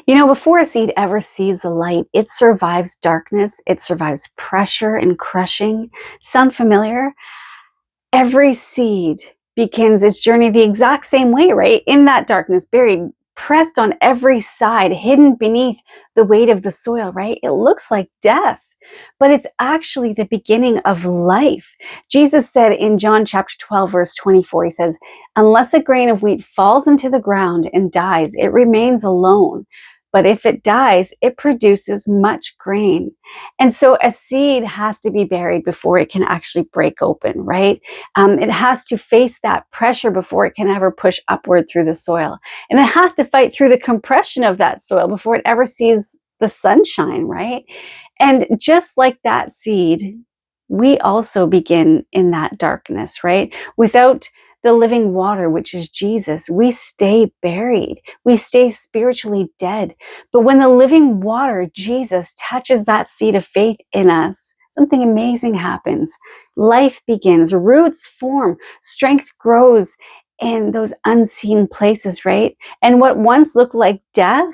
Before a seed ever sees the light, it survives darkness, it survives pressure and crushing. Sound familiar? Every seed begins its journey the exact same way, right? In that darkness, buried, pressed on every side, hidden beneath the weight of the soil, right? It looks like death, but it's actually the beginning of life. Jesus said in John chapter 12, verse 24, he says, "Unless a grain of wheat falls into the ground and dies, it remains alone. But if it dies, it produces much grain." And so a seed has to be buried before it can actually break open, right? It has to face that pressure before it can ever push upward through the soil. And it has to fight through the compression of that soil before it ever sees the sunshine, right? And just like that seed, we also begin in that darkness, right? Without the living water, which is Jesus, we stay buried. We stay spiritually dead. But when the living water, Jesus, touches that seed of faith in us, something amazing happens. Life begins, roots form, strength grows in those unseen places, right? And what once looked like death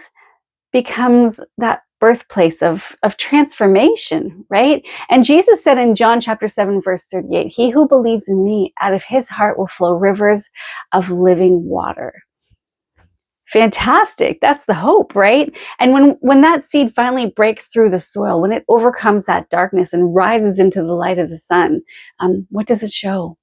becomes that birthplace of transformation, right? And Jesus said in John chapter 7, verse 38, "He who believes in me, out of his heart will flow rivers of living water." Fantastic. That's the hope, right? And when that seed finally breaks through the soil, when it overcomes that darkness and rises into the light of the sun, what does it show?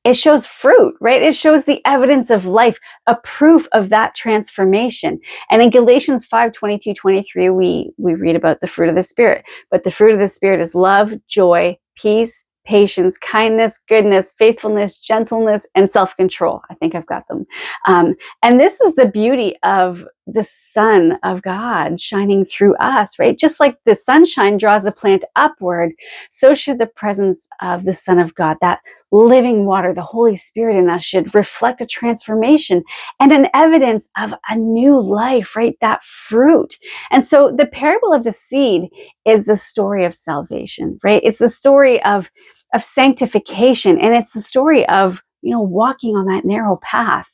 It shows fruit, right? It shows the evidence of life, a proof of that transformation. And in Galatians 5:22-23, we read about the fruit of the Spirit. But the fruit of the Spirit is love, joy, peace, patience, kindness, goodness, faithfulness, gentleness, and self-control. I think I've got them. And this is the beauty of the Son of God shining through us, right? Just like the sunshine draws a plant upward, so should the presence of the Son of God, that living water, the Holy Spirit in us, should reflect a transformation and an evidence of a new life, right? That fruit. And so the parable of the seed is the story of salvation, right? It's the story of sanctification, and it's the story of walking on that narrow path,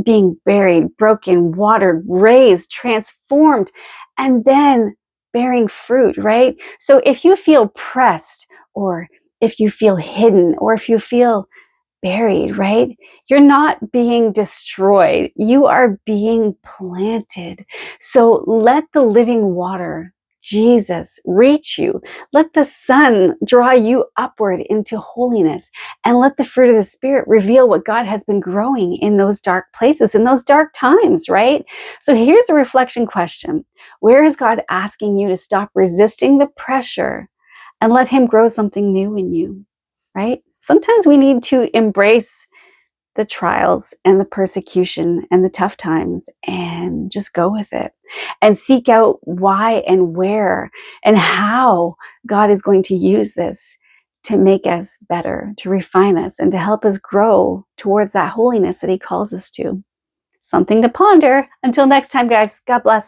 being buried, broken, watered, raised, transformed, and then bearing fruit, right? So if you feel pressed, or if you feel hidden, or if you feel buried, right? You're not being destroyed. You are being planted. So let the living water, Jesus, reach you. Let the sun draw you upward into holiness, and let the fruit of the Spirit reveal what God has been growing in those dark places, in those dark times, right? So here's a reflection question. Where is God asking you to stop resisting the pressure and let him grow something new in you, right? Sometimes we need to embrace the trials and the persecution and the tough times and just go with it and seek out why and where and how God is going to use this to make us better, to refine us, and to help us grow towards that holiness that he calls us to. Something to ponder. Until next time, guys, God bless.